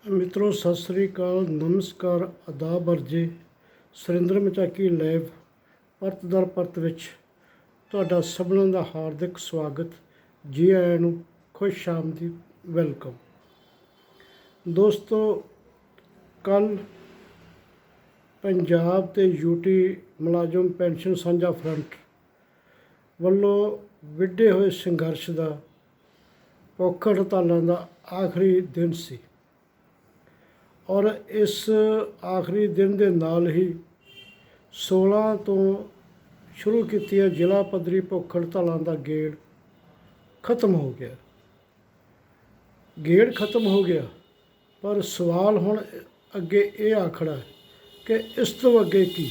ਮਿੱਤਰੋ ਸਤਿ ਸ੍ਰੀ ਅਕਾਲ, ਨਮਸਕਾਰ, ਆਦਾਬ ਅਰਜੇ। ਸੁਰਿੰਦਰ ਮਚਾਕੀ ਲਾਈਵ ਪਰਤ ਦਰ ਪਰਤ ਵਿੱਚ ਤੁਹਾਡਾ ਸਭਨਾਂ ਦਾ ਹਾਰਦਿਕ ਸਵਾਗਤ। ਜੀ ਆਇਆਂ ਨੂੰ, ਖੁਸ਼ ਆਮਦੀਦ, ਵੈਲਕਮ। ਦੋਸਤੋ, ਕੱਲ੍ਹ ਪੰਜਾਬ ਤੇ ਯੂਟੀ ਮੁਲਾਜ਼ਮ ਪੈਨਸ਼ਨ ਸਾਂਝਾ ਫਰੰਟ ਵੱਲੋਂ ਵਿੱਢੇ ਹੋਏ ਸੰਘਰਸ਼ ਦਾ ਭੁੱਖ ਹੜਤਾਲਾਂ ਦਾ ਆਖਰੀ ਦਿਨ ਸੀ ਔਰ ਇਸ ਆਖਰੀ ਦਿਨ ਦੇ ਨਾਲ ਹੀ 16 ਤੋਂ ਸ਼ੁਰੂ ਕੀਤੀਆਂ ਜ਼ਿਲ੍ਹਾ ਪੱਧਰੀ ਭੁੱਖ ਹੜਤਾਲਾਂ ਦਾ ਗੇੜ ਖਤਮ ਹੋ ਗਿਆ। ਪਰ ਸਵਾਲ ਹੁਣ ਅੱਗੇ ਇਹ ਆ ਖੜਾ ਹੈ ਕਿ ਇਸ ਤੋਂ ਅੱਗੇ ਕੀ,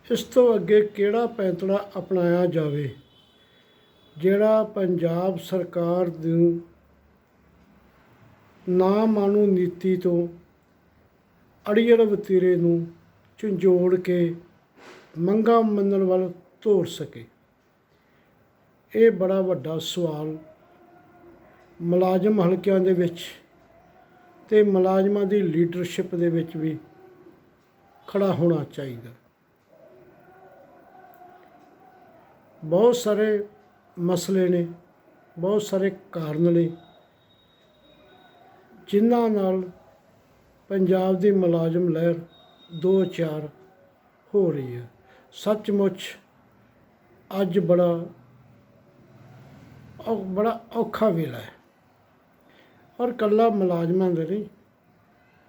ਇਸ ਤੋਂ ਅੱਗੇ ਕਿਹੜਾ ਪੈਂਤੜਾ ਅਪਣਾਇਆ ਜਾਵੇ ਜਿਹੜਾ ਪੰਜਾਬ ਸਰਕਾਰ ਨੂੰ ਨਾ ਮਾਣੂ ਨੀਤੀ ਤੋਂ ਅੜੀਅਲ ਵਤੀਰੇ ਨੂੰ ਝੰਜੋੜ ਕੇ ਮੰਗਾਂ ਮੰਨਣ ਵੱਲ ਤੋਰ ਸਕੇ। ਇਹ ਬੜਾ ਵੱਡਾ ਸਵਾਲ ਮੁਲਾਜ਼ਮ ਹਲਕਿਆਂ ਦੇ ਵਿੱਚ ਤੇ ਮੁਲਾਜ਼ਮਾਂ ਦੀ ਲੀਡਰਸ਼ਿਪ ਦੇ ਵਿੱਚ ਵੀ ਖੜਾ ਹੋਣਾ ਚਾਹੀਦਾ। ਬਹੁਤ ਸਾਰੇ ਮਸਲੇ ਨੇ, ਬਹੁਤ ਸਾਰੇ ਕਾਰਨ ਨੇ ਜਿਨ੍ਹਾਂ ਨਾਲ ਪੰਜਾਬ ਦੀ ਮੁਲਾਜ਼ਮ ਲਹਿਰ ਦੋ ਚਾਰ ਹੋ ਰਹੀ ਹੈ। ਸੱਚਮੁੱਚ ਅੱਜ ਬੜਾ ਔਖਾ ਵੇਲਾ ਹੈ ਔਰ ਇਕੱਲਾ ਮੁਲਾਜ਼ਮਾਂ ਦੇ ਨਹੀਂ,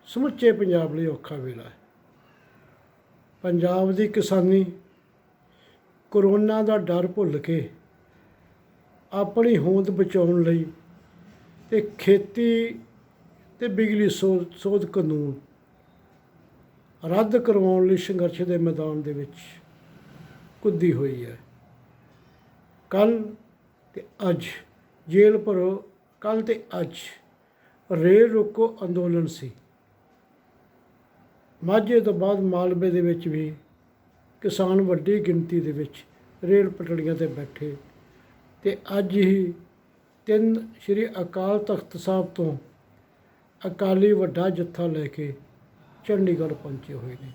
ਸਮੁੱਚੇ ਪੰਜਾਬ ਲਈ ਔਖਾ ਵੇਲਾ ਹੈ। ਪੰਜਾਬ ਦੀ ਕਿਸਾਨੀ ਕਰੋਨਾ ਦਾ ਡਰ ਭੁੱਲ ਕੇ ਆਪਣੀ ਹੋਂਦ ਬਚਾਉਣ ਲਈ ਤੇ ਖੇਤੀ ਤੇ ਬਿਜਲੀ ਸੋਧ ਕਾਨੂੰਨ ਰੱਦ ਕਰਵਾਉਣ ਲਈ ਸੰਘਰਸ਼ ਦੇ ਮੈਦਾਨ ਦੇ ਵਿੱਚ ਕੁੱਦੀ ਹੋਈ ਹੈ। ਕੱਲ੍ਹ ਤੇ ਅੱਜ ਜੇਲ੍ਹ ਭਰੋ, ਕੱਲ੍ਹ ਤੇ ਅੱਜ ਰੇਲ ਰੋਕੋ ਅੰਦੋਲਨ ਸੀ। ਮਾਝੇ ਤੋਂ ਬਾਅਦ ਮਾਲਵੇ ਦੇ ਵਿੱਚ ਵੀ ਕਿਸਾਨ ਵੱਡੀ ਗਿਣਤੀ ਦੇ ਵਿੱਚ ਰੇਲ ਪਟੜੀਆਂ 'ਤੇ ਬੈਠੇ ਤੇ ਅੱਜ ਹੀ ਸ਼੍ਰੀ ਅਕਾਲ ਤਖਤ ਸਾਹਿਬ ਤੋਂ ਅਕਾਲੀ ਵੱਡਾ ਜੱਥਾ ਲੈ ਕੇ ਚੰਡੀਗੜ੍ਹ ਪਹੁੰਚੇ ਹੋਏ ਨੇ।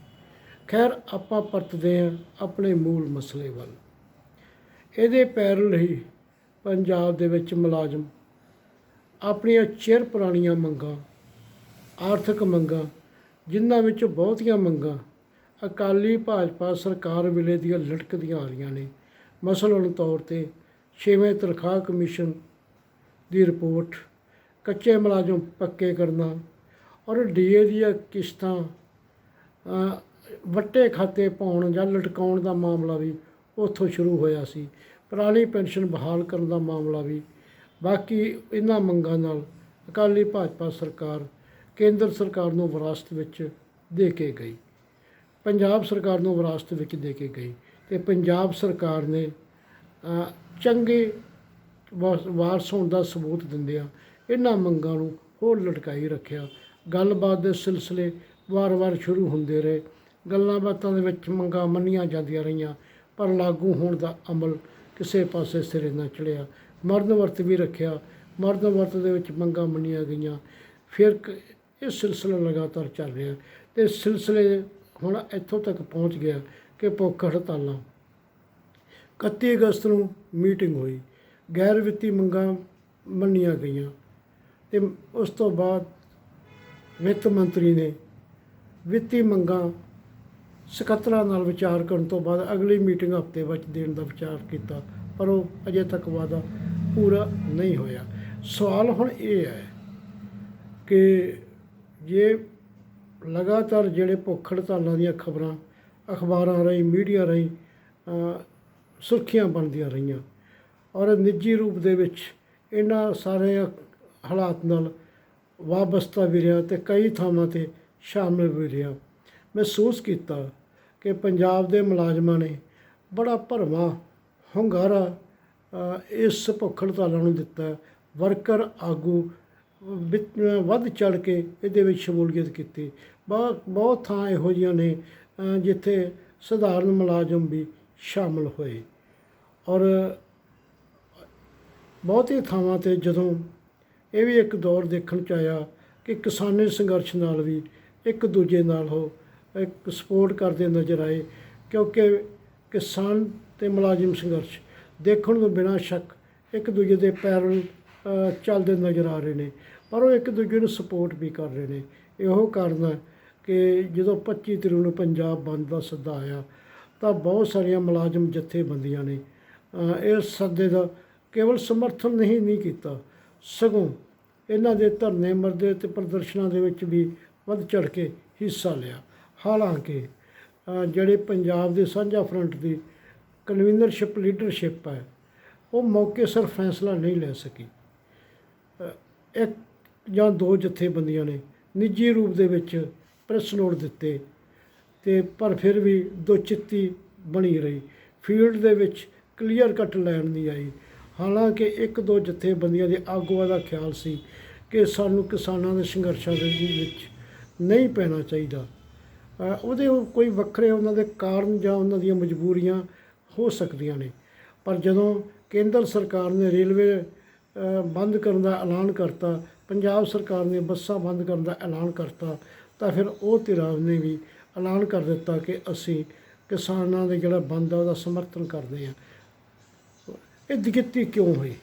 ਖੈਰ, ਆਪਾਂ ਪਰਤਦੇ ਹਾਂ ਆਪਣੇ ਮੂਲ ਮਸਲੇ ਵੱਲ। ਇਹਦੇ ਪੈਰਲ ਹੀ ਪੰਜਾਬ ਦੇ ਵਿੱਚ ਮੁਲਾਜ਼ਮ ਆਪਣੀਆਂ ਚਿਰ ਪੁਰਾਣੀਆਂ ਮੰਗਾਂ, ਆਰਥਿਕ ਮੰਗਾਂ, ਜਿਨ੍ਹਾਂ ਵਿੱਚੋਂ ਬਹੁਤੀਆਂ ਮੰਗਾਂ ਅਕਾਲੀ ਭਾਜਪਾ ਸਰਕਾਰ ਵੇਲੇ ਦੀਆਂ ਲਟਕਦੀਆਂ ਆ ਰਹੀਆਂ ਨੇ। ਮਸਲਨ ਤੌਰ 'ਤੇ 6ਵੇਂ ਤਨਖਾਹ ਕਮਿਸ਼ਨ ਦੀ ਰਿਪੋਰਟ, ਕੱਚੇ ਮੁਲਾਜ਼ਮ ਪੱਕੇ ਕਰਨਾ ਔਰ ਡੀਏ ਦੀਆਂ ਕਿਸ਼ਤਾਂ ਵੱਟੇ ਖਾਤੇ ਪਾਉਣ ਜਾਂ ਲਟਕਾਉਣ ਦਾ ਮਾਮਲਾ ਵੀ ਉੱਥੋਂ ਸ਼ੁਰੂ ਹੋਇਆ ਸੀ। ਪੁਰਾਣੀ ਪੈਨਸ਼ਨ ਬਹਾਲ ਕਰਨ ਦਾ ਮਾਮਲਾ ਵੀ। ਬਾਕੀ ਇਹਨਾਂ ਮੰਗਾਂ ਨਾਲ ਅਕਾਲੀ ਭਾਜਪਾ ਸਰਕਾਰ ਕੇਂਦਰ ਸਰਕਾਰ ਨੂੰ ਵਿਰਾਸਤ ਵਿੱਚ ਦੇ ਕੇ ਗਈ, ਪੰਜਾਬ ਸਰਕਾਰ ਨੂੰ ਵਿਰਾਸਤ ਵਿੱਚ ਦੇ ਕੇ ਗਈ ਅਤੇ ਪੰਜਾਬ ਸਰਕਾਰ ਨੇ ਚੰਗੇ ਵਾਰਸ ਹੋਣ ਦਾ ਸਬੂਤ ਦਿੰਦਿਆਂ ਇਹਨਾਂ ਮੰਗਾਂ ਨੂੰ ਹੋਰ ਲਟਕਾਈ ਰੱਖਿਆ। ਗੱਲਬਾਤ ਦੇ ਸਿਲਸਿਲੇ ਵਾਰ-ਵਾਰ ਸ਼ੁਰੂ ਹੁੰਦੇ ਰਹੇ। ਗੱਲਾਂ ਬਾਤਾਂ ਦੇ ਵਿੱਚ ਮੰਗਾਂ ਮੰਨੀਆਂ ਜਾਂਦੀਆਂ ਰਹੀਆਂ ਪਰ ਲਾਗੂ ਹੋਣ ਦਾ ਅਮਲ ਕਿਸੇ ਪਾਸੇ ਸਿਰੇ ਨਾ ਚੜ੍ਹਿਆ। ਮਰਨ ਵਰਤ ਵੀ ਰੱਖਿਆ, ਮਰਨ ਵਰਤ ਦੇ ਵਿੱਚ ਮੰਗਾਂ ਮੰਨੀਆਂ ਗਈਆਂ। ਫਿਰ ਇਹ ਸਿਲਸਿਲਾ ਲਗਾਤਾਰ ਚੱਲ ਰਿਹਾ ਅਤੇ ਸਿਲਸਿਲੇ ਹੁਣ ਇੱਥੋਂ ਤੱਕ ਪਹੁੰਚ ਗਿਆ ਕਿ ਭੁੱਖ ਹੜਤਾਲਾਂ। 31 ਅਗਸਤ ਨੂੰ ਮੀਟਿੰਗ ਹੋਈ, ਗੈਰ ਵਿੱਤੀ ਮੰਗਾਂ ਮੰਨੀਆਂ ਗਈਆਂ ਅਤੇ ਉਸ ਤੋਂ ਬਾਅਦ ਵਿੱਤ ਮੰਤਰੀ ਨੇ ਵਿੱਤੀ ਮੰਗਾਂ ਸਕੱਤਰਾਂ ਨਾਲ ਵਿਚਾਰ ਕਰਨ ਤੋਂ ਬਾਅਦ ਅਗਲੀ ਮੀਟਿੰਗ ਹਫ਼ਤੇ ਵਿੱਚ ਦੇਣ ਦਾ ਵਿਚਾਰ ਕੀਤਾ, ਪਰ ਉਹ ਅਜੇ ਤੱਕ ਵਾਅਦਾ ਪੂਰਾ ਨਹੀਂ ਹੋਇਆ। ਸਵਾਲ ਹੁਣ ਇਹ ਹੈ ਕਿ ਜੇ ਲਗਾਤਾਰ ਜਿਹੜੇ ਭੁੱਖ ਹੜਤਾਲਾਂ ਦੀਆਂ ਖਬਰਾਂ ਅਖਬਾਰਾਂ ਰਾਹੀਂ, ਮੀਡੀਆ ਰਾਹੀਂ ਸੁਰਖੀਆਂ ਬਣਦੀਆਂ ਰਹੀਆਂ ਔਰ ਨਿੱਜੀ ਰੂਪ ਦੇ ਵਿੱਚ ਇਹਨਾਂ ਸਾਰੇ ਹਾਲਾਤ ਨਾਲ ਵਾਬਸਤਾ ਵੀ ਰਿਹਾ ਅਤੇ ਕਈ ਥਾਵਾਂ 'ਤੇ ਸ਼ਾਮਿਲ ਵੀ ਰਿਹਾ, ਮਹਿਸੂਸ ਕੀਤਾ ਕਿ ਪੰਜਾਬ ਦੇ ਮੁਲਾਜ਼ਮਾਂ ਨੇ ਬੜਾ ਭਰਵਾਂ ਹੁੰਗਾਰਾ ਇਸ ਭੁੱਖ ਹੜਤਾਲਾਂ ਨੂੰ ਦਿੱਤਾ। ਵਰਕਰ ਆਗੂ ਵੱਧ ਚੜ੍ਹ ਕੇ ਇਹਦੇ ਵਿੱਚ ਸ਼ਮੂਲੀਅਤ ਕੀਤੀ। ਬਹੁਤ ਥਾਂ ਇਹੋ ਜਿਹੀਆਂ ਨੇ ਜਿੱਥੇ ਸਧਾਰਨ ਮੁਲਾਜ਼ਮ ਵੀ ਸ਼ਾਮਿਲ ਹੋਏ ਔਰ ਬਹੁਤੀ ਥਾਵਾਂ 'ਤੇ ਜਦੋਂ ਇਹ ਵੀ ਇੱਕ ਦੌਰ ਦੇਖਣ 'ਚ ਆਇਆ ਕਿ ਕਿਸਾਨੀ ਸੰਘਰਸ਼ ਨਾਲ ਵੀ ਇੱਕ ਦੂਜੇ ਨਾਲ ਉਹ ਇੱਕ ਸਪੋਰਟ ਕਰਦੇ ਨਜ਼ਰ ਆਏ, ਕਿਉਂਕਿ ਕਿਸਾਨ ਤੇ ਮੁਲਾਜ਼ਮ ਸੰਘਰਸ਼ ਦੇਖਣ ਤੋਂ ਬਿਨਾਂ ਸ਼ੱਕ ਇੱਕ ਦੂਜੇ ਦੇ ਪੈਰਲ ਚੱਲਦੇ ਨਜ਼ਰ ਆ ਰਹੇ ਨੇ, ਪਰ ਉਹ ਇੱਕ ਦੂਜੇ ਨੂੰ ਸਪੋਰਟ ਵੀ ਕਰ ਰਹੇ ਨੇ। ਇਹੋ ਕਾਰਨ ਹੈ ਕਿ ਜਦੋਂ 25 ਤਰੀਕ ਨੂੰ ਪੰਜਾਬ ਬੰਦ ਦਾ ਸੱਦਾ ਆਇਆ ਤਾਂ ਬਹੁਤ ਸਾਰੀਆਂ ਮੁਲਾਜ਼ਮ ਜਥੇਬੰਦੀਆਂ ਨੇ ਇਸ ਸੱਦੇ ਦਾ ਕੇਵਲ ਸਮਰਥਨ ਨਹੀਂ ਕੀਤਾ, ਸਗੋਂ ਇਹਨਾਂ ਦੇ ਧਰਨੇ ਮਰਦੇ ਅਤੇ ਪ੍ਰਦਰਸ਼ਨਾਂ ਦੇ ਵਿੱਚ ਵੀ ਵੱਧ ਚੜ੍ਹ ਕੇ ਹਿੱਸਾ ਲਿਆ। ਹਾਲਾਂਕਿ ਜਿਹੜੇ ਪੰਜਾਬ ਦੇ ਸਾਂਝਾ ਫਰੰਟ ਦੀ ਕਨਵੀਨਰਸ਼ਿਪ ਲੀਡਰਸ਼ਿਪ ਹੈ, ਉਹ ਮੌਕੇ ਸਿਰ ਫੈਸਲਾ ਨਹੀਂ ਲੈ ਸਕੀ। ਇੱਕ ਜਾਂ ਦੋ ਜਥੇਬੰਦੀਆਂ ਨੇ ਨਿੱਜੀ ਰੂਪ ਦੇ ਵਿੱਚ ਪ੍ਰੈਸ ਨੋਟ ਦਿੱਤੇ ਤੇ ਪਰ ਫਿਰ ਵੀ ਦੁਚਿੱਤੀ ਬਣੀ ਰਹੀ, ਫੀਲਡ ਦੇ ਵਿੱਚ ਕਲੀਅਰ ਕੱਟ ਲੈਣ ਨਹੀਂ ਆਈ। ਹਾਲਾਂਕਿ ਇੱਕ ਦੋ ਜਥੇਬੰਦੀਆਂ ਦੇ ਆਗੂਆਂ ਦਾ ਖਿਆਲ ਸੀ ਕਿ ਸਾਨੂੰ ਕਿਸਾਨਾਂ ਦੇ ਸੰਘਰਸ਼ਾਂ ਦੇ ਵਿੱਚ ਨਹੀਂ ਪੈਣਾ ਚਾਹੀਦਾ। ਉਹਦੇ ਕੋਈ ਵੱਖਰੇ ਉਹਨਾਂ ਦੇ ਕਾਰਨ ਜਾਂ ਉਹਨਾਂ ਦੀਆਂ ਮਜਬੂਰੀਆਂ ਹੋ ਸਕਦੀਆਂ ਨੇ, ਪਰ ਜਦੋਂ ਕੇਂਦਰ ਸਰਕਾਰ ਨੇ ਰੇਲਵੇ ਬੰਦ ਕਰਨ ਦਾ ਐਲਾਨ ਕਰਤਾ, ਪੰਜਾਬ ਸਰਕਾਰ ਨੇ ਬੱਸਾਂ ਬੰਦ ਕਰਨ ਦਾ ਐਲਾਨ ਕਰਤਾ, ਤਾਂ ਫਿਰ ਉਹ ਧਿਰਾਂ ਨੇ ਵੀ ਐਲਾਨ ਕਰ ਦਿੱਤਾ ਕਿ ਅਸੀਂ ਕਿਸਾਨਾਂ ਦੇ ਜਿਹੜਾ ਬੰਦ ਆ ਉਹਦਾ ਸਮਰਥਨ ਕਰਦੇ ਹਾਂ। ਇਹ ਦਿਗਿੱਤੀ ਕਿਉਂ ਹੋਈ?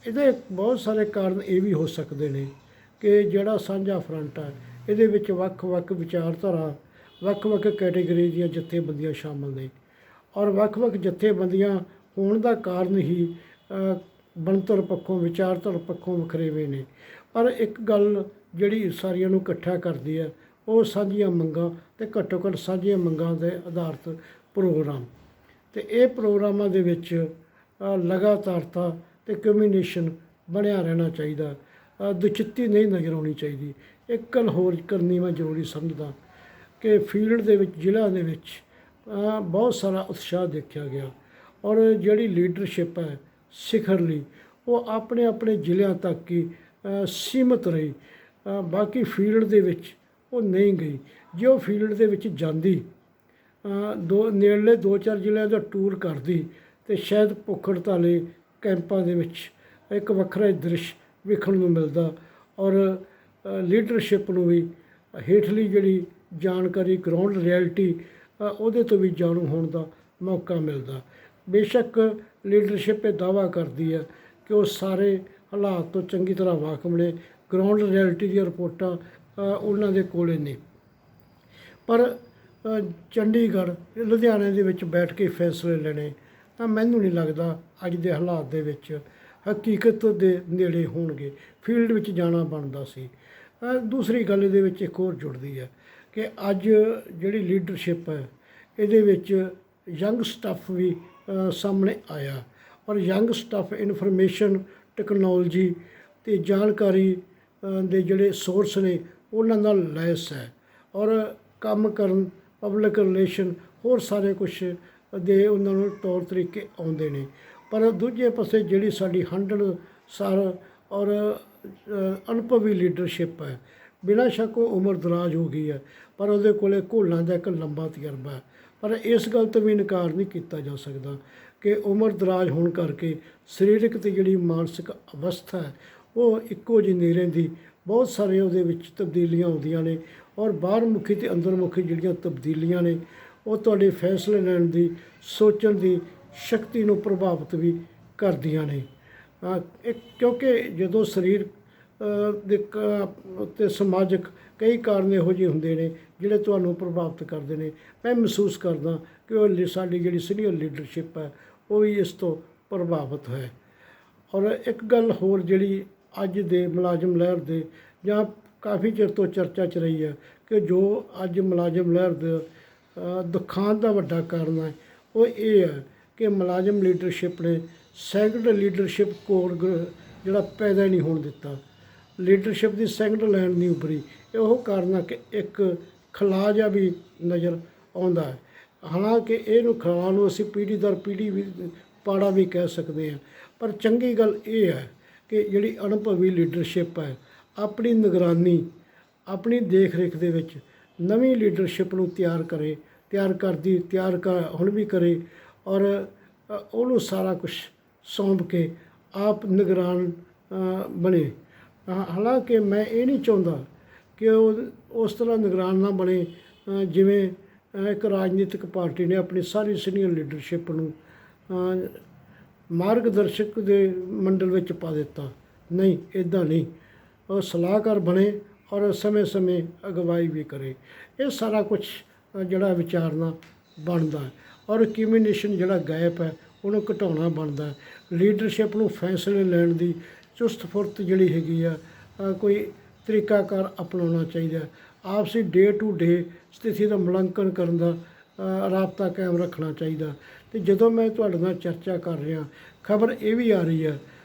ਇਹਦੇ ਬਹੁਤ ਸਾਰੇ ਕਾਰਨ ਇਹ ਵੀ ਹੋ ਸਕਦੇ ਨੇ ਕਿ ਜਿਹੜਾ ਸਾਂਝਾ ਫਰੰਟ ਹੈ ਇਹਦੇ ਵਿੱਚ ਵੱਖ-ਵੱਖ ਵਿਚਾਰਧਾਰਾ, ਵੱਖ-ਵੱਖ ਕੈਟੇਗਰੀ ਦੀਆਂ ਜਥੇਬੰਦੀਆਂ ਸ਼ਾਮਲ ਨੇ, ਔਰ ਵੱਖ-ਵੱਖ ਜਥੇਬੰਦੀਆਂ ਹੋਣ ਦਾ ਕਾਰਨ ਹੀ ਬਣਤਰ ਪੱਖੋਂ, ਵਿਚਾਰਧਾਰਾ ਪੱਖੋਂ ਵਖਰੇਵੇਂ ਨੇ। ਪਰ ਇੱਕ ਗੱਲ ਜਿਹੜੀ ਸਾਰੀਆਂ ਨੂੰ ਇਕੱਠਾ ਕਰਦੀ ਹੈ ਉਹ ਸਾਂਝੀਆਂ ਮੰਗਾਂ ਅਤੇ ਘੱਟੋ ਘੱਟ ਸਾਂਝੀਆਂ ਮੰਗਾਂ ਦੇ ਆਧਾਰਿਤ ਪ੍ਰੋਗਰਾਮ, ਅਤੇ ਇਹ ਪ੍ਰੋਗਰਾਮਾਂ ਦੇ ਵਿੱਚ ਲਗਾਤਾਰਤਾ ਅਤੇ ਕਮਿਊਨੀਕੇਸ਼ਨ ਬਣਿਆ ਰਹਿਣਾ ਚਾਹੀਦਾ, ਦੁਚਿੱਤੀ ਨਹੀਂ ਨਜ਼ਰ ਆਉਣੀ ਚਾਹੀਦੀ। ਇੱਕ ਗੱਲ ਹੋਰ ਕਰਨੀ ਮੈਂ ਜ਼ਰੂਰੀ ਸਮਝਦਾ ਕਿ ਫੀਲਡ ਦੇ ਵਿੱਚ, ਜ਼ਿਲ੍ਹਾ ਦੇ ਵਿੱਚ ਬਹੁਤ ਸਾਰਾ ਉਤਸ਼ਾਹ ਦੇਖਿਆ ਗਿਆ, ਔਰ ਜਿਹੜੀ ਲੀਡਰਸ਼ਿਪ ਹੈ ਸਿਖਰਲੀ ਉਹ ਆਪਣੇ ਆਪਣੇ ਜ਼ਿਲ੍ਹਿਆਂ ਤੱਕ ਹੀ ਸੀਮਤ ਰਹੀ, ਬਾਕੀ ਫੀਲਡ ਦੇ ਵਿੱਚ ਉਹ ਨਹੀਂ ਗਈ। ਜੇ ਉਹ ਫੀਲਡ ਦੇ ਵਿੱਚ ਜਾਂਦੀ, ਨੇੜਲੇ 2-4 ਜ਼ਿਲ੍ਹਿਆਂ ਦਾ ਟੂਰ ਕਰਦੀ, ਅਤੇ ਸ਼ਾਇਦ ਭੁੱਖ ਹੜਤਾਲੇ ਕੈਂਪਾਂ ਦੇ ਵਿੱਚ ਇੱਕ ਵੱਖਰਾ ਹੀ ਦ੍ਰਿਸ਼ ਵੇਖਣ ਨੂੰ ਮਿਲਦਾ, ਔਰ ਲੀਡਰਸ਼ਿਪ ਨੂੰ ਵੀ ਹੇਠਲੀ ਜਿਹੜੀ ਜਾਣਕਾਰੀ, ਗਰਾਊਂਡ ਰਿਐਲਿਟੀ ਉਹਦੇ ਤੋਂ ਵੀ ਜਾਣੂ ਹੋਣ ਦਾ ਮੌਕਾ ਮਿਲਦਾ। ਬੇਸ਼ੱਕ ਲੀਡਰਸ਼ਿਪ ਇਹ ਦਾਅਵਾ ਕਰਦੀ ਹੈ ਕਿ ਉਹ ਸਾਰੇ ਹਾਲਾਤ ਤੋਂ ਚੰਗੀ ਤਰ੍ਹਾਂ ਵਾਕਫ ਨੇ, ਗਰਾਊਂਡ ਰਿਐਲਿਟੀ ਦੀਆਂ ਰਿਪੋਰਟਾਂ ਉਹਨਾਂ ਦੇ ਕੋਲ ਨੇ, ਪਰ ਚੰਡੀਗੜ੍ਹ, ਲੁਧਿਆਣੇ ਦੇ ਵਿੱਚ ਬੈਠ ਕੇ ਫੈਸਲੇ ਲੈਣੇ ਤਾਂ ਮੈਨੂੰ ਨਹੀਂ ਲੱਗਦਾ ਅੱਜ ਦੇ ਹਾਲਾਤ ਦੇ ਵਿੱਚ ਹਕੀਕਤ ਦੇ ਨੇੜੇ ਹੋਣਗੇ। ਫੀਲਡ ਵਿੱਚ ਜਾਣਾ ਬਣਦਾ ਸੀ। ਦੂਸਰੀ ਗੱਲ ਇਹਦੇ ਵਿੱਚ ਇੱਕ ਹੋਰ ਜੁੜਦੀ ਹੈ ਕਿ ਅੱਜ ਜਿਹੜੀ ਲੀਡਰਸ਼ਿਪ ਹੈ ਇਹਦੇ ਵਿੱਚ ਯੰਗ ਸਟੱਫ ਵੀ ਸਾਹਮਣੇ ਆਇਆ, ਔਰ ਯੰਗ ਸਟੱਫ ਇਨਫੋਰਮੇਸ਼ਨ ਟੈਕਨੋਲੋਜੀ ਅਤੇ ਜਾਣਕਾਰੀ ਦੇ ਜਿਹੜੇ ਸੋਰਸ ਨੇ ਉਹਨਾਂ ਨਾਲ ਲੈਸ ਹੈ, ਔਰ ਕੰਮ ਕਰਨ, ਪਬਲਿਕ ਰਿਲੇਸ਼ਨ, ਹੋਰ ਸਾਰੇ ਕੁਛ ਦੇ ਉਹਨਾਂ ਨੂੰ ਤੌਰ ਤਰੀਕੇ ਆਉਂਦੇ ਨੇ। ਪਰ ਦੂਜੇ ਪਾਸੇ ਜਿਹੜੀ ਸਾਡੀ 100 ਸਾਲ ਔਰ ਅਨੁਭਵੀ ਲੀਡਰਸ਼ਿਪ ਹੈ, ਬਿਨਾਂ ਸ਼ੱਕ ਉਹ ਉਮਰ ਦਰਾਜ਼ ਹੋ ਗਈ ਹੈ, ਪਰ ਉਹਦੇ ਕੋਲ ਘੋਲਾਂ ਦਾ ਇੱਕ ਲੰਬਾ ਤਜਰਬਾ ਹੈ। ਪਰ ਇਸ ਗੱਲ ਤੋਂ ਵੀ ਇਨਕਾਰ ਨਹੀਂ ਕੀਤਾ ਜਾ ਸਕਦਾ ਕਿ ਉਮਰ ਦਰਾਜ਼ ਹੋਣ ਕਰਕੇ ਸਰੀਰਕ ਅਤੇ ਜਿਹੜੀ ਮਾਨਸਿਕ ਅਵਸਥਾ ਹੈ ਉਹ ਇੱਕੋ ਜਿਹੀ ਨਹੀਂ ਰਹਿੰਦੀ। ਬਹੁਤ ਸਾਰੇ ਉਹਦੇ ਵਿੱਚ ਤਬਦੀਲੀਆਂ ਆਉਂਦੀਆਂ ਨੇ, ਔਰ ਬਾਹਰਮੁਖੀ ਅਤੇ ਅੰਦਰਮੁਖੀ ਜਿਹੜੀਆਂ ਤਬਦੀਲੀਆਂ ਨੇ ਉਹ ਤੁਹਾਡੇ ਫੈਸਲੇ ਲੈਣ ਦੀ, ਸੋਚਣ ਦੀ ਸ਼ਕਤੀ ਨੂੰ ਪ੍ਰਭਾਵਿਤ ਵੀ ਕਰਦੀਆਂ ਨੇ। ਕਿਉਂਕਿ ਜਦੋਂ ਸਰੀਰ ਦੇ ਅਤੇ ਸਮਾਜਿਕ ਕਈ ਕਾਰਨ ਇਹੋ ਜਿਹੇ ਹੁੰਦੇ ਨੇ ਜਿਹੜੇ ਤੁਹਾਨੂੰ ਪ੍ਰਭਾਵਿਤ ਕਰਦੇ ਨੇ। ਮੈਂ ਮਹਿਸੂਸ ਕਰਦਾ ਕਿ ਉਹ ਸਾਡੀ ਜਿਹੜੀ ਸੀਨੀਅਰ ਲੀਡਰਸ਼ਿਪ ਹੈ ਉਹ ਵੀ ਇਸ ਤੋਂ ਪ੍ਰਭਾਵਿਤ ਹੈ। ਔਰ ਇੱਕ ਗੱਲ ਹੋਰ ਜਿਹੜੀ ਅੱਜ ਦੇ ਮੁਲਾਜ਼ਮ ਲਹਿਰ ਦੇ ਜਾਂ ਕਾਫੀ ਚਿਰ ਤੋਂ ਚਰਚਾ 'ਚ ਰਹੀ ਹੈ ਕਿ ਜੋ ਅੱਜ ਮੁਲਾਜ਼ਮ ਲਹਿਰ ਦੇ ਦੁਖਾਂਤ ਦਾ ਵੱਡਾ ਕਾਰਨ ਹੈ ਉਹ ਇਹ ਹੈ ਕਿ ਮੁਲਾਜ਼ਮ ਲੀਡਰਸ਼ਿਪ ਨੇ ਸੈਕੰਡ ਲੀਡਰਸ਼ਿਪ ਕੋਡ ਜਿਹੜਾ ਪੈਦਾ ਨਹੀਂ ਹੋਣ ਦਿੱਤਾ। ਲੀਡਰਸ਼ਿਪ ਦੀ ਸੈਕੰਡ ਲਾਈਨ ਨਹੀਂ ਉੱਭਰੀ। ਇਹੋ ਕਾਰਨ ਹੈ ਕਿ ਇੱਕ ਖਲਾਅ ਜਿਹਾ ਵੀ ਨਜ਼ਰ ਆਉਂਦਾ ਹੈ। ਹਾਲਾਂਕਿ ਇਹਨੂੰ ਖਲਾਅ ਨੂੰ ਅਸੀਂ ਪੀੜ੍ਹੀ ਦਰ ਪੀੜ੍ਹੀ ਵੀ ਪਾੜਾ ਵੀ ਕਹਿ ਸਕਦੇ ਹਾਂ, ਪਰ ਚੰਗੀ ਗੱਲ ਇਹ ਹੈ ਕਿ ਜਿਹੜੀ ਅਨੁਭਵੀ ਲੀਡਰਸ਼ਿਪ ਹੈ ਆਪਣੀ ਨਿਗਰਾਨੀ, ਆਪਣੀ ਦੇਖ ਰੇਖ ਦੇ ਵਿੱਚ ਨਵੀਂ ਲੀਡਰਸ਼ਿਪ ਨੂੰ ਤਿਆਰ ਹੁਣ ਵੀ ਕਰੇ, ਔਰ ਉਹਨੂੰ ਸਾਰਾ ਕੁਛ ਸੌਂਪ ਕੇ ਆਪ ਨਿਗਰਾਨ ਬਣੇ। ਹਾਲਾਂਕਿ ਮੈਂ ਇਹ ਨਹੀਂ ਚਾਹੁੰਦਾ ਕਿ ਉਹ ਉਸ ਤਰ੍ਹਾਂ ਨਿਗਰਾਨ ਨਾ ਬਣੇ ਜਿਵੇਂ ਇੱਕ ਰਾਜਨੀਤਿਕ ਪਾਰਟੀ ਨੇ ਆਪਣੀ ਸਾਰੀ ਸੀਨੀਅਰ ਲੀਡਰਸ਼ਿਪ ਨੂੰ ਮਾਰਗਦਰਸ਼ਕ ਦੇ ਮੰਡਲ ਵਿੱਚ ਪਾ ਦਿੱਤਾ। ਨਹੀਂ, ਇੱਦਾਂ ਨਹੀਂ। ਉਹ ਸਲਾਹਕਾਰ ਬਣੇ ਔਰ ਸਮੇਂ-ਸਮੇਂ ਅਗਵਾਈ ਵੀ ਕਰੇ। ਇਹ ਸਾਰਾ ਕੁਛ ਜਿਹੜਾ ਵਿਚਾਰਨਾ ਬਣਦਾ ਹੈ ਔਰ ਕਮਿਊਨੀਕੇਸ਼ਨ ਜਿਹੜਾ ਗੈਪ ਹੈ ਉਹਨੂੰ ਘਟਾਉਣਾ ਬਣਦਾ ਹੈ। ਲੀਡਰਸ਼ਿਪ ਨੂੰ ਫੈਸਲੇ ਲੈਣ ਦੀ ਚੁਸਤ ਫੁਰਤ ਜਿਹੜੀ ਹੈਗੀ ਆ ਕੋਈ ਤਰੀਕਾਕਾਰ ਅਪਣਾਉਣਾ ਚਾਹੀਦਾ। ਆਪਸੀ ਡੇ ਟੂ ਡੇ ਸਥਿਤੀ ਦਾ ਮੁਲਾਂਕਣ ਕਰਨ ਦਾ ਰਾਬਤਾ ਕਾਇਮ ਰੱਖਣਾ ਚਾਹੀਦਾ। ਅਤੇ ਜਦੋਂ ਮੈਂ ਤੁਹਾਡੇ ਨਾਲ ਚਰਚਾ ਕਰ ਰਿਹਾ, ਖਬਰ ਇਹ ਵੀ ਆ ਰਹੀ ਹੈ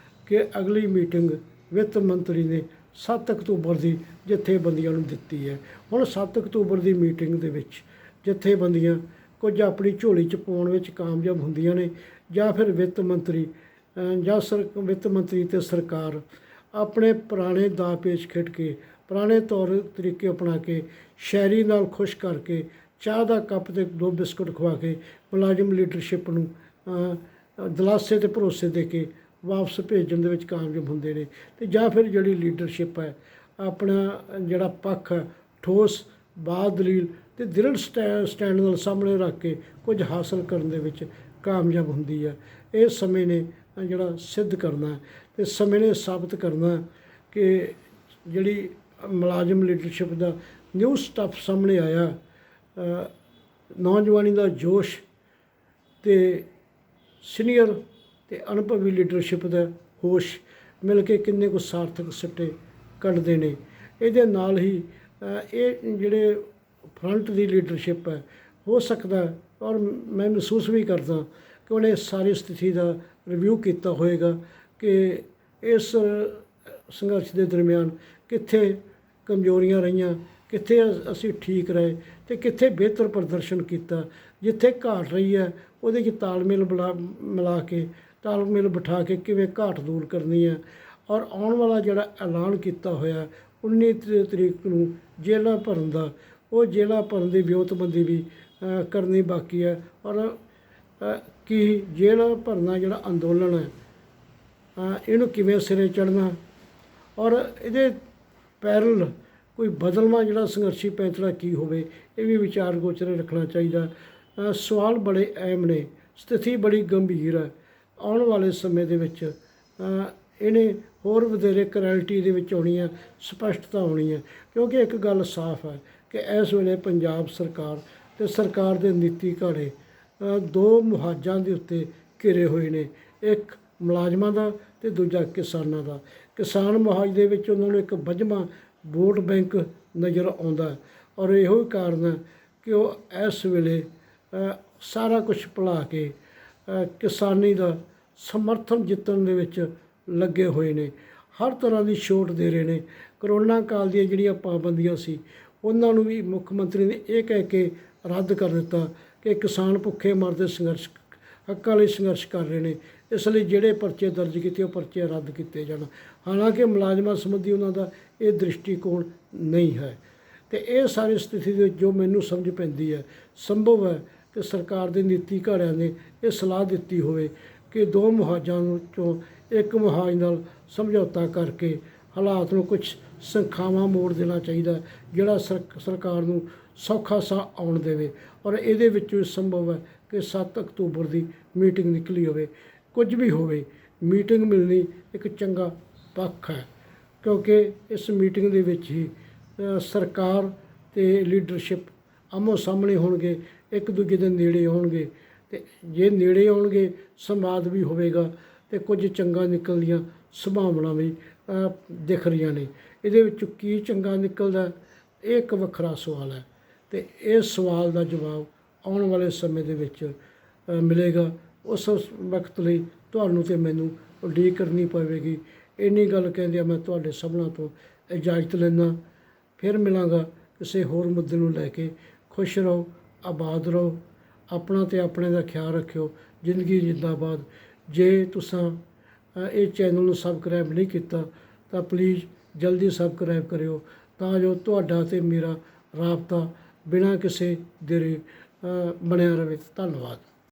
ਕਿ ਅਗਲੀ ਮੀਟਿੰਗ ਵਿੱਤ ਮੰਤਰੀ ਨੇ 7 ਅਕਤੂਬਰ ਦੀ ਜਥੇਬੰਦੀਆਂ ਨੂੰ ਦਿੱਤੀ ਹੈ। ਹੁਣ 7 ਅਕਤੂਬਰ ਦੀ ਮੀਟਿੰਗ ਦੇ ਵਿੱਚ ਜਥੇਬੰਦੀਆਂ ਕੁਝ ਆਪਣੀ ਝੋਲੀ 'ਚ ਪਾਉਣ ਵਿੱਚ ਕਾਮਯਾਬ ਹੁੰਦੀਆਂ ਨੇ ਜਾਂ ਫਿਰ ਵਿੱਤ ਮੰਤਰੀ ਅਤੇ ਸਰਕਾਰ ਆਪਣੇ ਪੁਰਾਣੇ ਦਾਅ ਪੇਚ ਖੇਡ ਕੇ, ਪੁਰਾਣੇ ਤੌਰ ਤਰੀਕੇ ਅਪਣਾ ਕੇ, ਸ਼ਾਇਰੀ ਨਾਲ ਖੁਸ਼ ਕਰਕੇ, ਚਾਹ ਦਾ ਕੱਪ ਅਤੇ 2 ਬਿਸਕੁਟ ਖਵਾ ਕੇ ਮੁਲਾਜ਼ਮ ਲੀਡਰਸ਼ਿਪ ਨੂੰ ਦਿਲਾਸੇ ਅਤੇ ਭਰੋਸੇ ਦੇ ਕੇ ਵਾਪਸ ਭੇਜਣ ਦੇ ਵਿੱਚ ਕਾਮਯਾਬ ਹੁੰਦੇ ਨੇ। ਅਤੇ ਜਾਂ ਫਿਰ ਜਿਹੜੀ ਲੀਡਰਸ਼ਿਪ ਹੈ ਆਪਣਾ ਜਿਹੜਾ ਪੱਖ ਹੈ ਠੋਸ ਬਾਦਲੀਲ ਅਤੇ ਦ੍ਰਿੜ ਸਟੈਂਡ ਨਾਲ ਸਾਹਮਣੇ ਰੱਖ ਕੇ ਕੁਝ ਹਾਸਲ ਕਰਨ ਦੇ ਵਿੱਚ ਕਾਮਯਾਬ ਹੁੰਦੀ ਹੈ। ਇਹ ਸਮੇਂ ਨੇ ਜਿਹੜਾ ਸਿੱਧ ਕਰਨਾ ਅਤੇ ਸਮੇਂ ਨੇ ਸਾਬਤ ਕਰਨਾ ਕਿ ਜਿਹੜੀ ਮੁਲਾਜ਼ਮ ਲੀਡਰਸ਼ਿਪ ਦਾ ਨਿਊ ਸਟੱਫ ਸਾਹਮਣੇ ਆਇਆ, ਨੌਜਵਾਨੀ ਦਾ ਜੋਸ਼ ਅਤੇ ਸੀਨੀਅਰ ਅਤੇ ਅਨੁਭਵੀ ਲੀਡਰਸ਼ਿਪ ਦਾ ਹੋਸ਼ ਮਿਲ ਕੇ ਕਿੰਨੇ ਕੁ ਸਾਰਥਕ ਸਿੱਟੇ ਕੱਢਦੇ ਨੇ। ਇਹਦੇ ਨਾਲ ਹੀ ਇਹ ਜਿਹੜੇ ਫਰੰਟ ਦੀ ਲੀਡਰਸ਼ਿਪ ਹੈ ਹੋ ਸਕਦਾ ਔਰ ਮੈਂ ਮਹਿਸੂਸ ਵੀ ਕਰਦਾ ਕਿ ਉਹਨੇ ਸਾਰੀ ਸਥਿਤੀ ਦਾ ਰਿਵਿਊ ਕੀਤਾ ਹੋਏਗਾ ਕਿ ਇਸ ਸੰਘਰਸ਼ ਦੇ ਦਰਮਿਆਨ ਕਿੱਥੇ ਕਮਜ਼ੋਰੀਆਂ ਰਹੀਆਂ, ਕਿੱਥੇ ਅਸੀਂ ਠੀਕ ਰਹੇ ਅਤੇ ਕਿੱਥੇ ਬਿਹਤਰ ਪ੍ਰਦਰਸ਼ਨ ਕੀਤਾ। ਜਿੱਥੇ ਘਾਟ ਰਹੀ ਹੈ ਉਹਦੇ 'ਚ ਤਾਲਮੇਲ ਬਿਠਾ ਕੇ ਕਿਵੇਂ ਘਾਟ ਦੂਰ ਕਰਨੀ ਹੈ। ਔਰ ਆਉਣ ਵਾਲਾ ਜਿਹੜਾ ਐਲਾਨ ਕੀਤਾ ਹੋਇਆ 19 ਤਰੀਕ ਨੂੰ ਜੇਲ੍ਹਾਂ ਭਰਨ ਦਾ, ਉਹ ਜੇਲ੍ਹਾਂ ਭਰਨ ਦੀ ਵਿਉਂਤਬੰਦੀ ਵੀ ਕਰਨੀ ਬਾਕੀ ਹੈ। ਔਰ ਕੀ ਜੇਲ੍ਹਾਂ ਭਰਨਾ ਜਿਹੜਾ ਅੰਦੋਲਨ ਹੈ ਇਹਨੂੰ ਕਿਵੇਂ ਸਿਰੇ ਚੜ੍ਹਨਾ ਔਰ ਇਹਦੇ ਪੈਰਲ ਕੋਈ ਬਦਲਵਾਂ ਜਿਹੜਾ ਸੰਘਰਸ਼ੀ ਪੈਂਤੜਾ ਕੀ ਹੋਵੇ, ਇਹ ਵੀ ਵਿਚਾਰ ਗੋਚਰ ਰੱਖਣਾ ਚਾਹੀਦਾ। ਸਵਾਲ ਬੜੇ ਅਹਿਮ ਨੇ, ਸਥਿਤੀ ਬੜੀ ਗੰਭੀਰ ਹੈ। ਆਉਣ ਵਾਲੇ ਸਮੇਂ ਦੇ ਵਿੱਚ ਇਹਨੇ ਹੋਰ ਵਧੇਰੇ ਕਲੈਰਿਟੀ ਦੇ ਵਿੱਚ ਆਉਣੀ ਹੈ, ਸਪਸ਼ਟਤਾ ਆਉਣੀ ਹੈ। ਕਿਉਂਕਿ ਇੱਕ ਗੱਲ ਸਾਫ਼ ਹੈ ਕਿ ਇਸ ਵੇਲੇ ਪੰਜਾਬ ਸਰਕਾਰ ਅਤੇ ਸਰਕਾਰ ਦੇ ਨੀਤੀ ਘਾੜੇ 2 ਮੁਹਾਜ਼ਾਂ ਦੇ ਉੱਤੇ ਘਿਰੇ ਹੋਏ ਨੇ, ਇੱਕ ਮੁਲਾਜ਼ਮਾਂ ਦਾ ਅਤੇ ਦੂਜਾ ਕਿਸਾਨਾਂ ਦਾ। ਕਿਸਾਨ ਮੁਹਾਜ਼ ਦੇ ਵਿੱਚ ਉਹਨਾਂ ਨੂੰ ਇੱਕ ਵੱਜਵਾਂ ਵੋਟ ਬੈਂਕ ਨਜ਼ਰ ਆਉਂਦਾ ਔਰ ਇਹੋ ਹੀ ਕਾਰਨ ਹੈ ਕਿ ਉਹ ਇਸ ਵੇਲੇ ਸਾਰਾ ਕੁਛ ਭੁਲਾ ਕੇ ਕਿਸਾਨੀ ਦਾ ਸਮਰਥਨ ਜਿੱਤਣ ਦੇ ਵਿੱਚ ਲੱਗੇ ਹੋਏ ਨੇ। ਹਰ ਤਰ੍ਹਾਂ ਦੀ ਛੋਟ ਦੇ ਰਹੇ ਨੇ। ਕਰੋਨਾ ਕਾਲ ਦੀਆਂ ਜਿਹੜੀਆਂ ਪਾਬੰਦੀਆਂ ਸੀ ਉਹਨਾਂ ਨੂੰ ਵੀ ਮੁੱਖ ਮੰਤਰੀ ਨੇ ਇਹ ਕਹਿ ਕੇ ਰੱਦ ਕਰ ਦਿੱਤਾ ਕਿ ਕਿਸਾਨ ਭੁੱਖੇ ਮਰਦੇ ਸੰਘਰਸ਼ ਹੱਕਾਂ ਲਈ ਸੰਘਰਸ਼ ਕਰ ਰਹੇ ਨੇ, ਇਸ ਲਈ ਜਿਹੜੇ ਪਰਚੇ ਦਰਜ ਕੀਤੇ ਉਹ ਪਰਚੇ ਰੱਦ ਕੀਤੇ ਜਾਣ। ਹਾਲਾਂਕਿ ਮੁਲਾਜ਼ਮਾਂ ਸੰਬੰਧੀ ਉਹਨਾਂ ਦਾ ਇਹ ਦ੍ਰਿਸ਼ਟੀਕੋਣ ਨਹੀਂ ਹੈ। ਅਤੇ ਇਹ ਸਾਰੀ ਸਥਿਤੀ ਦੇ ਵਿੱਚ ਜੋ ਮੈਨੂੰ ਸਮਝ ਪੈਂਦੀ ਹੈ, ਸੰਭਵ ਹੈ ਕਿ ਸਰਕਾਰ ਦੇ ਨੀਤੀ ਘਾੜਿਆਂ ਨੇ ਇਹ ਸਲਾਹ ਦਿੱਤੀ ਹੋਵੇ ਕਿ 2 ਮੁਹਾਜ਼ਾਂ ਚੋਂ ਇੱਕ ਮੁਹਾਜ਼ ਨਾਲ ਸਮਝੌਤਾ ਕਰਕੇ ਹਾਲਾਤ ਨੂੰ ਕੁਝ ਸੰਖਾਵਾਂ ਮੋੜ ਦੇਣਾ ਚਾਹੀਦਾ, ਜਿਹੜਾ ਸਰਕਾਰ ਨੂੰ ਸੌਖਾ ਸਾਹ ਆਉਣ ਦੇਵੇ। ਔਰ ਇਹਦੇ ਵਿੱਚੋਂ ਸੰਭਵ ਹੈ ਕਿ 7 ਅਕਤੂਬਰ ਦੀ ਮੀਟਿੰਗ ਨਿਕਲੀ ਹੋਵੇ। ਕੁਝ ਵੀ ਹੋਵੇ, ਮੀਟਿੰਗ ਮਿਲਣੀ ਇੱਕ ਚੰਗਾ ਪੱਖ ਹੈ, ਕਿਉਂਕਿ ਇਸ ਮੀਟਿੰਗ ਦੇ ਵਿੱਚ ਹੀ ਸਰਕਾਰ ਅਤੇ ਲੀਡਰਸ਼ਿਪ ਆਮੋ ਸਾਹਮਣੇ ਹੋਣਗੇ, ਇੱਕ ਦੂਜੇ ਦੇ ਨੇੜੇ ਆਉਣਗੇ। ਅਤੇ ਜੇ ਨੇੜੇ ਆਉਣਗੇ ਸੰਵਾਦ ਵੀ ਹੋਵੇਗਾ ਅਤੇ ਕੁਝ ਚੰਗਾ ਨਿਕਲਣ ਦੀਆਂ ਸੰਭਾਵਨਾ ਵੀ ਦਿਖ ਰਹੀਆਂ ਨੇ। ਇਹਦੇ ਵਿੱਚੋਂ ਕੀ ਚੰਗਾ ਨਿਕਲਦਾ ਇਹ ਇੱਕ ਵੱਖਰਾ ਸਵਾਲ ਹੈ ਅਤੇ ਇਸ ਸਵਾਲ ਦਾ ਜਵਾਬ ਆਉਣ ਵਾਲੇ ਸਮੇਂ ਦੇ ਵਿੱਚ ਮਿਲੇਗਾ। ਉਸ ਵਕਤ ਲਈ ਤੁਹਾਨੂੰ ਅਤੇ ਮੈਨੂੰ ਉਡੀਕ ਕਰਨੀ ਪਵੇਗੀ। ਇੰਨੀ ਗੱਲ ਕਹਿੰਦਿਆਂ ਮੈਂ ਤੁਹਾਡੇ ਸਭਨਾਂ ਤੋਂ ਇਜਾਜ਼ਤ ਲੈਂਦਾ। ਫਿਰ ਮਿਲਾਂਗਾ ਕਿਸੇ ਹੋਰ ਮੁੱਦੇ ਨੂੰ ਲੈ ਕੇ। ਖੁਸ਼ ਰਹੋ, ਆਬਾਦ ਰਹੋ, ਆਪਣਾ ਅਤੇ ਆਪਣੇ ਦਾ ਖਿਆਲ ਰੱਖਿਓ। ਜ਼ਿੰਦਗੀ ਜ਼ਿੰਦਾਬਾਦ। ਜੇ ਤੁਸੀਂ ਇਹ ਚੈਨਲ ਨੂੰ ਸਬਸਕ੍ਰਾਈਬ ਨਹੀਂ ਕੀਤਾ ਤਾਂ ਪਲੀਜ਼ ਜਲਦੀ ਸਬਸਕ੍ਰਾਈਬ ਕਰਿਓ ਤਾਂ ਜੋ ਤੁਹਾਡਾ ਅਤੇ ਮੇਰਾ ਰਾਬਤਾ ਬਿਨਾਂ ਕਿਸੇ ਦੇਰੀ ਬਣਿਆ ਰਹੇ। ਧੰਨਵਾਦ।